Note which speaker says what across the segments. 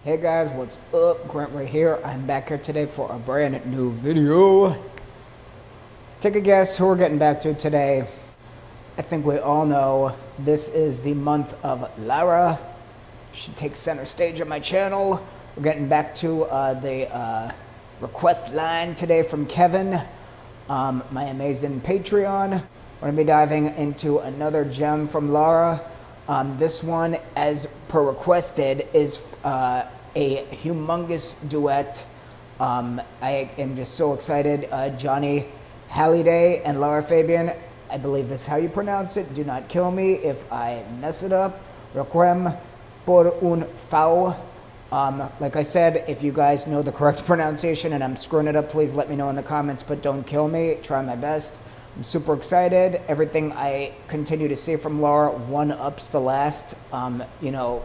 Speaker 1: Hey guys, what's up? Grant right here. I'm back here today for a brand new video. Take a guess who we're getting back to today. I think we all know this is the month of Lara. She takes center stage on my channel. We're getting back to the request line today from Kevin, my amazing Patreon. We're going to be diving into another gem from Lara. This one, as per requested, is a humongous duet. I am just so excited. Johnny Halliday and Lara Fabian, I believe that's how you pronounce it. Do not kill me if I mess it up. Requiem por un fao. Like I said, if you guys know the correct pronunciation and I'm screwing it up, please let me know in the comments, but don't kill me. Try my best. I'm super excited. Everything I continue to see from Lara one-ups the last, you know,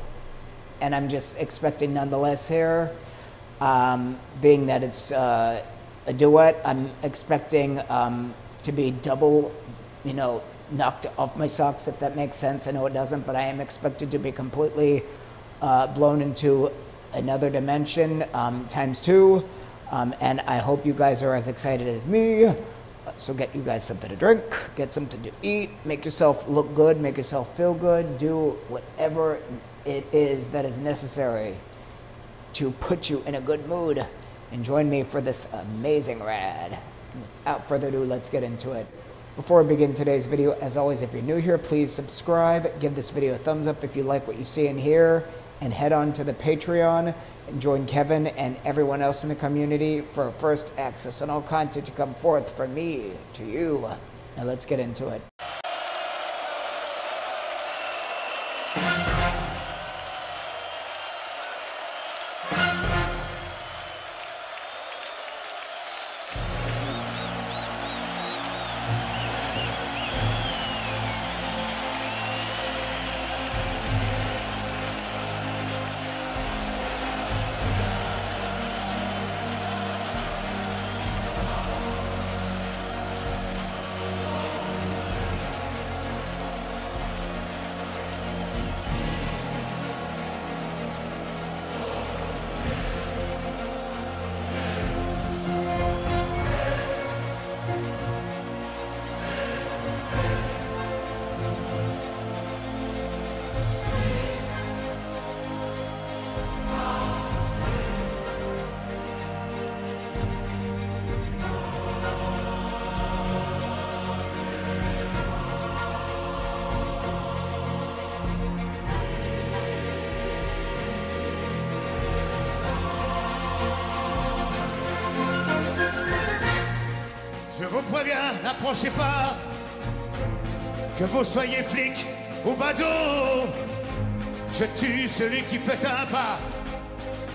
Speaker 1: and I'm just expecting nonetheless here, being that it's a duet, I'm expecting to be double, you know, knocked off my socks, if that makes sense. I know it doesn't, but I am expected to be completely blown into another dimension times two, and I hope you guys are as excited as me. So get you guys something to drink, get something to eat, make yourself look good, make yourself feel good, do whatever it is that is necessary to put you in a good mood, and join me for this amazing ride. Without further ado, let's get into it. Before I begin today's video, as always, if you're new here, please subscribe, give this video a thumbs up if you like what you see and hear, and head on to the Patreon and join Kevin and everyone else in the community for first access on all content to come forth from me to you. Now let's get into it.
Speaker 2: Je vous préviens, n'approchez pas, que vous soyez flic ou badaud. Je tue celui qui fait un pas.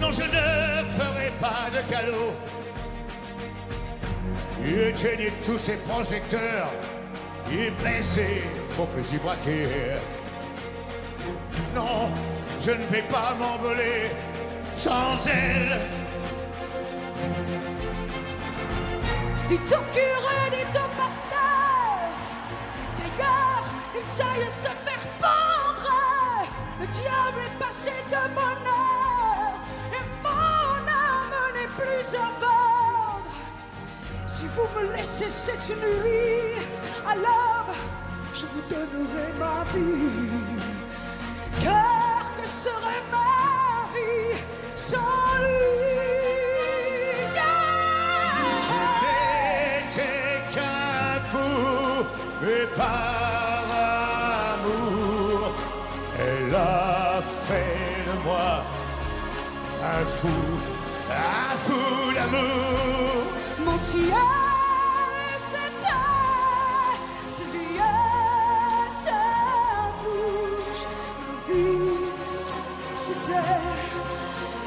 Speaker 2: Non, je ne ferai pas de galop. Éteignez tous ces projecteurs et baissez vos fusils braqués. Non, je ne vais pas m'envoler sans elle.
Speaker 3: Dis ton curé, dis ton pasteur, qu'ailleurs ils aillent se faire pendre. Le diable est passé de bonheur et mon âme n'est plus à vendre. Si vous me laissez cette nuit, à l'aube, je vous donnerai ma vie. Car que serait ma vie sans lui?
Speaker 2: Et par amour, elle a fait de moi un fou d'amour.
Speaker 3: Mon ciel c'était ses yeux, sa bouche, ma vie c'était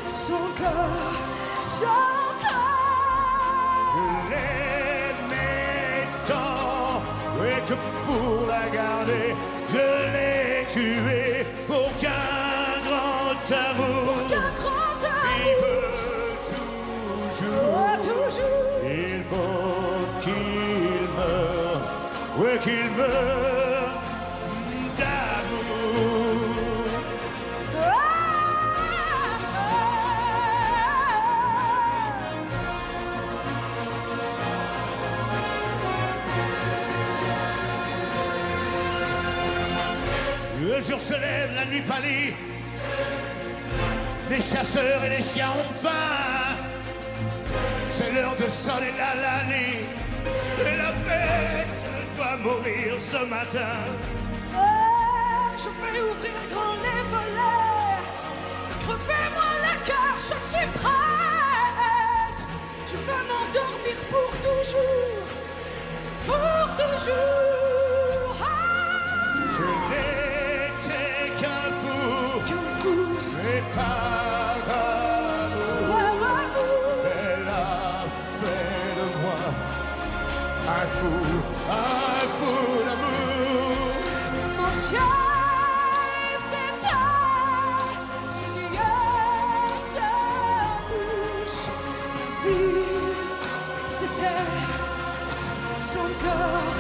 Speaker 3: son corps, son corps.
Speaker 2: Je l'aimais tant, et que pour la garder, je l'ai tuée pour qu'un grand amour.
Speaker 3: Pour qu'un grand amour.
Speaker 2: Il veut toujours,
Speaker 3: toujours.
Speaker 2: Il faut qu'il meure, oui qu'il meure d'amour. jour se lève, la nuit pâlit. Les chasseurs et les chiens ont faim. C'est l'heure de sonner la nuit. Et la bête doit mourir ce matin.
Speaker 3: Je vais ouvrir grand les volets. Crevez-moi le cœur, je suis prête. Je veux m'endormir pour toujours. Pour toujours.
Speaker 2: Je n'étais qu'un fou. Mais par amour, elle a fait de moi un fou d'amour.
Speaker 3: Mon chien s'éteint, ses yeux se bouchent, la vie se tait, son corps.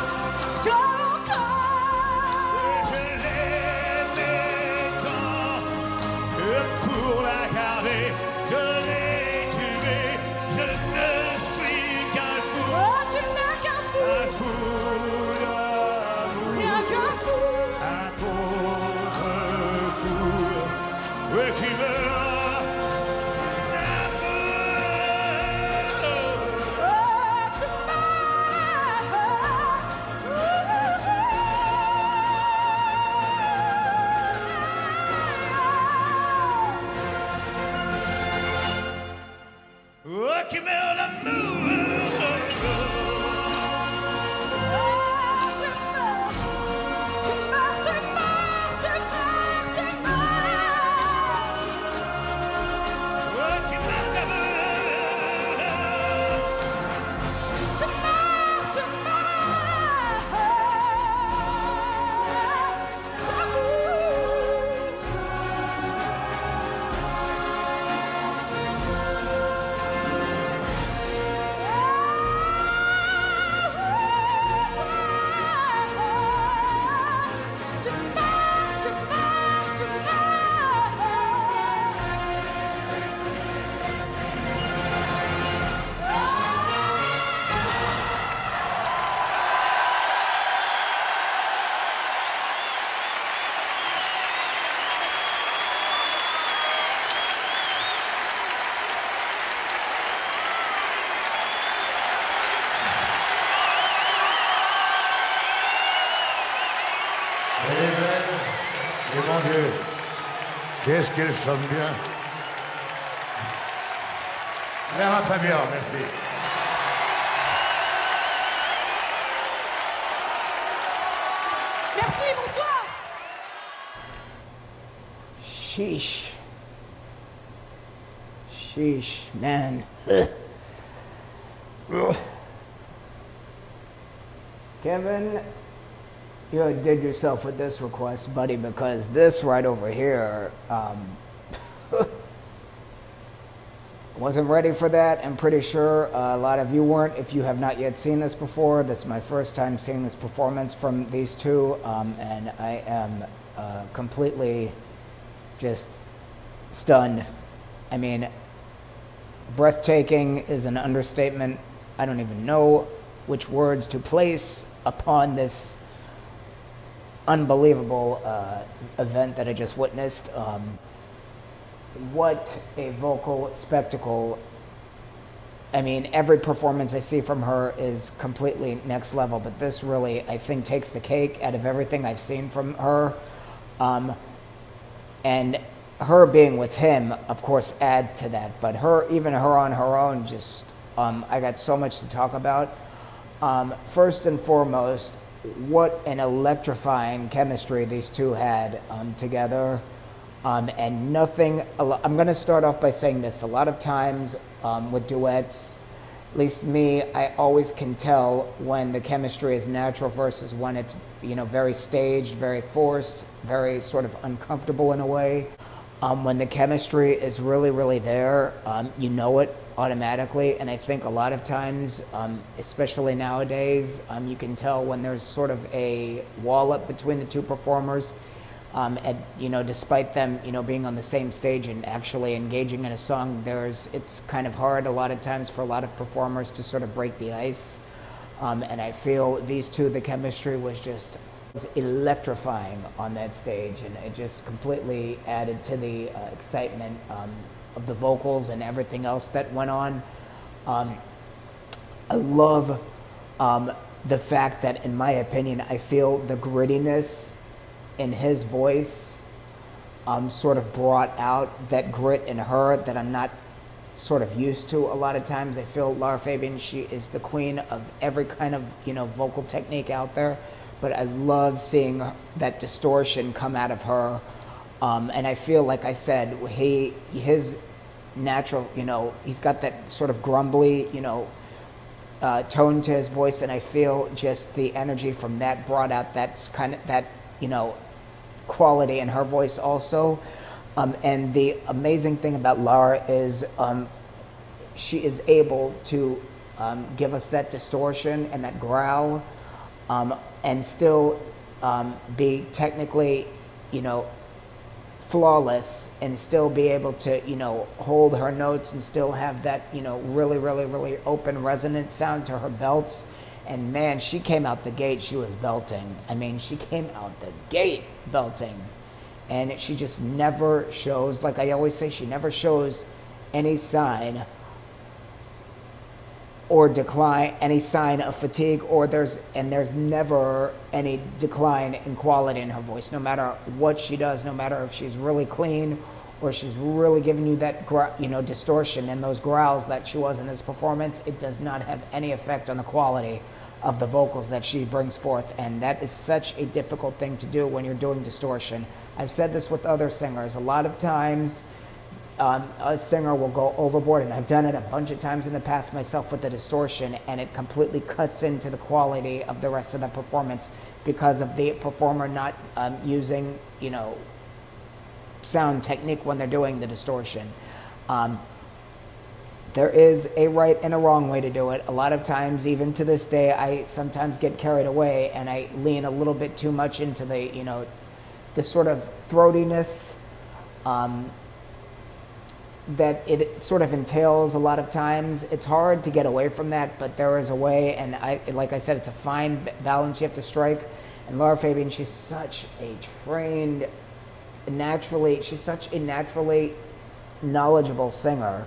Speaker 2: Je l'aimais tant que pour la garder, je l'ai tuée. Je ne suis qu'un fou.
Speaker 3: Oh, tu n'es qu'un fou.
Speaker 2: Un fou d'amour.
Speaker 3: Rien qu'un fou.
Speaker 2: Un pauvre fou. Oui, qui meurt d'amour.
Speaker 3: Oh, tu
Speaker 2: Oh, qui meurt d'amour. Elle est belle, et mon Dieu, qu'est-ce qu'elle chante bien. Lara, Fabian, merci.
Speaker 3: Merci, bonsoir.
Speaker 1: Sheesh. Sheesh, man. Kevin, you did yourself with this request, buddy, because this right over here, wasn't ready for that. I'm pretty sure a lot of you weren't. If you have not yet seen this before, this is my first time seeing this performance from these two, and I am completely just stunned. I mean, breathtaking is an understatement. I don't even know which words to place upon this unbelievable event that I just witnessed. What a vocal spectacle. I mean, every performance I see from her is completely next level, but this really, I think, takes the cake out of everything I've seen from her. And her being with him, of course, adds to that. But even her on her own, just, I got so much to talk about. First and foremost, what an electrifying chemistry these two had together. And nothing, I'm going to start off by saying this. A lot of times with duets, at least me, I always can tell when the chemistry is natural versus when it's, very staged, very forced, very sort of uncomfortable in a way. When the chemistry is really, really there, you know it automatically. And I think a lot of times, especially nowadays, you can tell when there's sort of a wall up between the two performers. And despite them, being on the same stage and actually engaging in a song, it's kind of hard a lot of times for a lot of performers to sort of break the ice. And I feel these two, the chemistry was just was electrifying on that stage, and it just completely added to the excitement of the vocals and everything else that went on. I love the fact that, in my opinion, I feel the grittiness in his voice sort of brought out that grit in her that I'm not sort of used to a lot of times. I feel Lara Fabian, she is the queen of every kind of, vocal technique out there, but I love seeing that distortion come out of her. And I feel, like I said, his natural, he's got that sort of grumbly, tone to his voice, and I feel just the energy from that brought out that kind of, that, quality in her voice also. And the amazing thing about Lara is she is able to give us that distortion and that growl, and still be technically, flawless, and still be able to, hold her notes and still have that, really, really, really open resonant sound to her belts. And man, she came out the gate, she was belting. I mean, she came out the gate belting. And she just never shows, like I always say, she never shows any sign or decline, any sign of fatigue, or there's never any decline in quality in her voice, no matter what she does, no matter if she's really clean or she's really giving you that, distortion and those growls that she was in this performance. It does not have any effect on the quality of the vocals that she brings forth, and that is such a difficult thing to do when you're doing distortion. I've said this with other singers. A lot of times, a singer will go overboard, and I've done it a bunch of times in the past myself with the distortion, and it completely cuts into the quality of the rest of the performance because of the performer not using, sound technique when they're doing the distortion. There is a right and a wrong way to do it. A lot of times, even to this day, I sometimes get carried away and I lean a little bit too much into the, the sort of throatiness that it sort of entails a lot of times. It's hard to get away from that, but there is a way, and like I said, it's a fine balance you have to strike. And Lara Fabian, she's such a trained, she's such a naturally knowledgeable singer.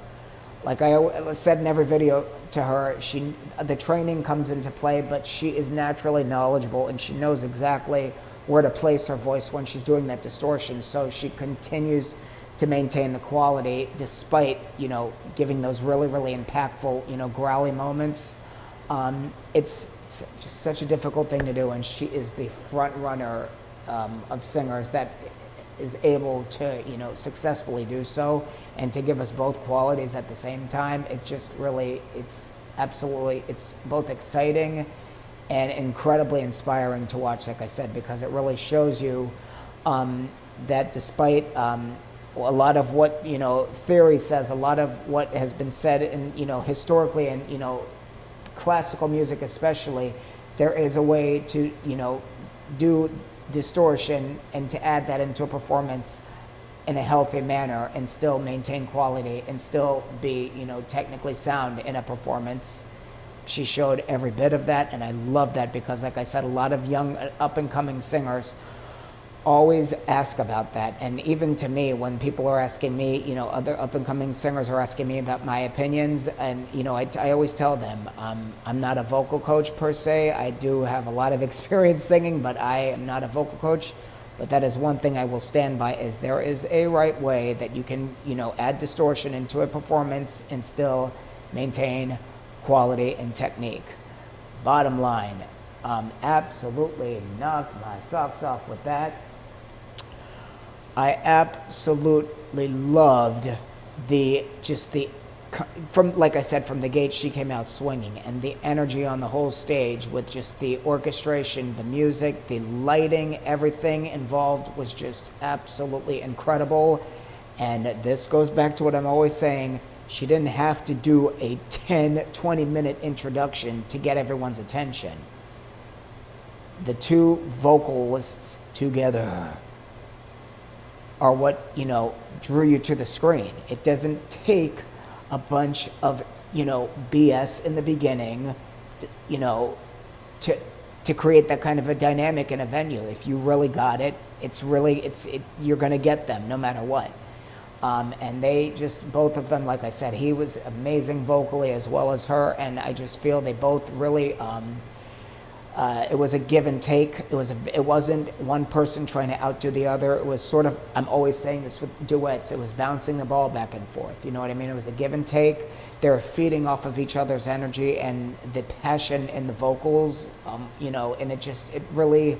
Speaker 1: Like I said in every video to her, the training comes into play, but she is naturally knowledgeable, and she knows exactly where to place her voice when she's doing that distortion. So she continues to maintain the quality despite, giving those really, really impactful, growly moments. It's just such a difficult thing to do, and she is the front runner of singers that is able to, successfully do so, and to give us both qualities at the same time. It just really, it's both exciting and incredibly inspiring to watch, like I said, because it really shows you that despite a lot of what, theory says, a lot of what has been said in, historically and, classical music especially, there is a way to, do distortion and to add that into a performance in a healthy manner and still maintain quality and still be, technically sound in a performance. She showed every bit of that, and I love that because, like I said, a lot of young up-and-coming singers always ask about that. And even to me, when people are asking me, other up-and-coming singers are asking me about my opinions, and I always tell them I'm not a vocal coach per se. I do have a lot of experience singing, but I am not a vocal coach. But that is one thing I will stand by, is there is a right way that you can, add distortion into a performance and still maintain quality and technique. Bottom line, absolutely knocked my socks off with that. I absolutely loved like I said, from the gate, she came out swinging, and the energy on the whole stage with just the orchestration, the music, the lighting, everything involved was just absolutely incredible. And this goes back to what I'm always saying. She didn't have to do a 10-20 minute introduction to get everyone's attention. The two vocalists together are what, drew you to the screen. It doesn't take a bunch of, BS in the beginning, to to create that kind of a dynamic in a venue. If you really got it, you're going to get them no matter what. And they just, both of them, like I said, he was amazing vocally as well as her, and I just feel they both really, it was a give and take. It wasn't one person trying to outdo the other. It was sort of, I'm always saying this with duets, it was bouncing the ball back and forth. You know what I mean? It was a give and take. They were feeding off of each other's energy and the passion in the vocals, you know, and it really,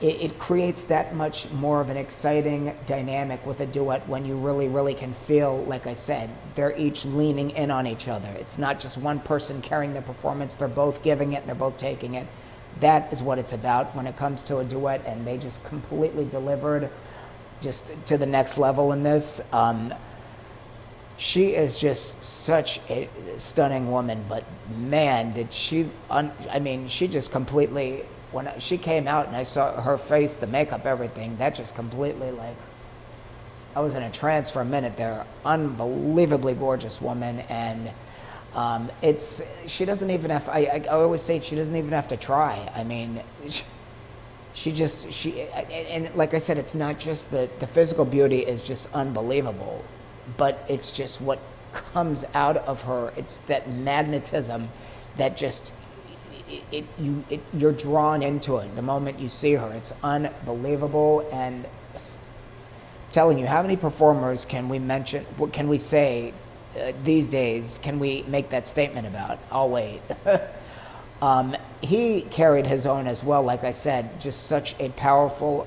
Speaker 1: it creates that much more of an exciting dynamic with a duet when you really, really can feel, like I said, they're each leaning in on each other. It's not just one person carrying the performance. They're both giving it and they're both taking it. That is what it's about when it comes to a duet, and they just completely delivered just to the next level in this. She is just such a stunning woman, but man, did she, I mean, she just completely, when she came out and I saw her face, the makeup, everything, that just completely, like, I was in a trance for a minute there. Unbelievably gorgeous woman, and she doesn't even have, I always say she doesn't even have to try. I mean, and like I said, it's not just the physical beauty is just unbelievable, but it's just what comes out of her. It's that magnetism that just, you're drawn into it the moment you see her. It's unbelievable. And I'm telling you, how many performers can we mention, what can we say these days, can we make that statement about? I'll wait. He carried his own as well, like I said, just such a powerful,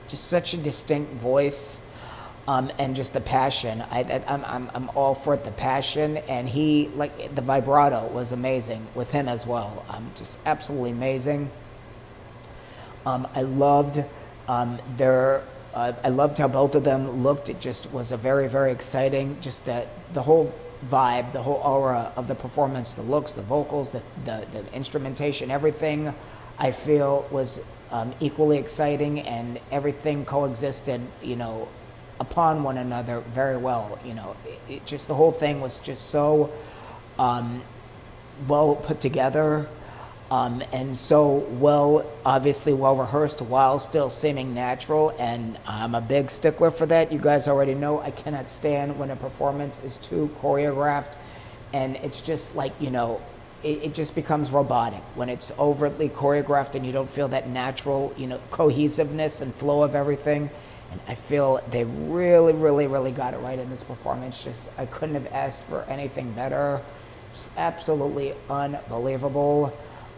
Speaker 1: just such a distinct voice, and just the passion. I'm all for it, the passion, and he, like, the vibrato was amazing with him as well. Just absolutely amazing. I loved I loved how both of them looked. It just was a very, very exciting, just the whole vibe, the whole aura of the performance, the looks, the vocals, the instrumentation, everything I feel was equally exciting, and everything coexisted, you know, upon one another very well. You know, it just, the whole thing was just so well put together. And so obviously well rehearsed while still seeming natural, and I'm a big stickler for that. You guys already know I cannot stand when a performance is too choreographed, and it's just like, you know, it just becomes robotic when it's overtly choreographed and you don't feel that natural, you know, cohesiveness and flow of everything. And I feel they really, really, really got it right in this performance. Just, I couldn't have asked for anything better. Just absolutely unbelievable.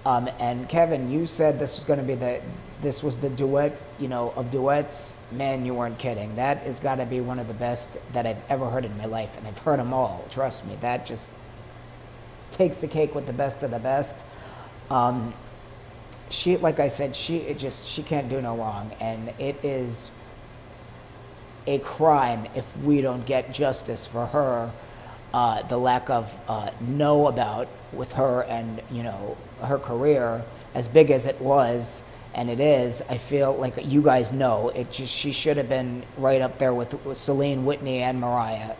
Speaker 1: And Kevin, you said this was going to be this was the duet, you know, of duets. Man, you weren't kidding. That has got to be one of the best that I've ever heard in my life, and I've heard them all. Trust me, that just takes the cake with the best of the best. She, like I said, she can't do no wrong, and it is a crime if we don't get justice for her. The lack of know about with her, and, you know, her career, as big as it was and it is, I feel like, you guys know, she should have been right up there with Celine, Whitney, and Mariah.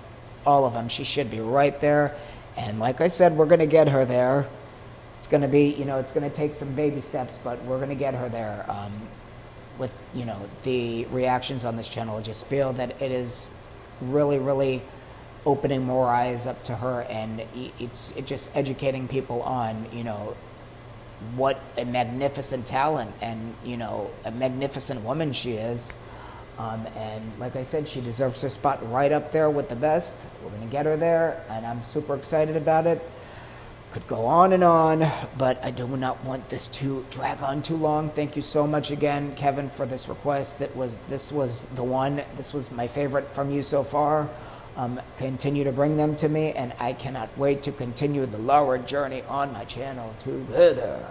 Speaker 1: All of them. She should be right there. And like I said, we're going to get her there. It's going to be, you know, it's going to take some baby steps, but we're going to get her there. With, you know, the reactions on this channel, I just feel that it is really, really opening more eyes up to her, and it's just educating people on, you know, what a magnificent talent and, you know, a magnificent woman she is. And like I said, she deserves her spot right up there with the best. We're going to get her there, and I'm super excited about it. Could go on and on, but I do not want this to drag on too long. Thank you so much again, Kevin, for this request. This was the one. This was my favorite from you so far. Continue to bring them to me, and I cannot wait to continue the Lara journey on my channel together.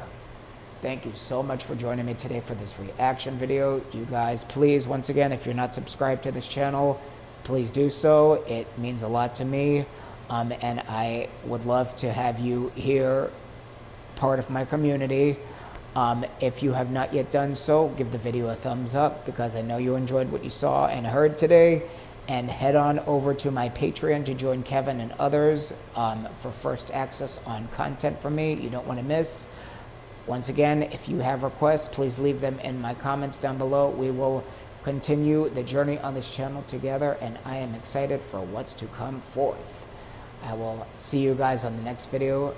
Speaker 1: Thank you so much for joining me today for this reaction video. You guys, please, once again, if you're not subscribed to this channel, please do so. It means a lot to me, and I would love to have you here, part of my community. If you have not yet done so, give the video a thumbs up, because I know you enjoyed what you saw and heard today. And head on over to my Patreon to join Kevin and others for first access on content from me you don't want to miss. Once again, if you have requests, please leave them in my comments down below. We will continue the journey on this channel together, and I am excited for what's to come forth. I will see you guys on the next video.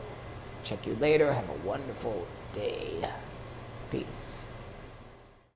Speaker 1: Check you later. Have a wonderful day. Peace.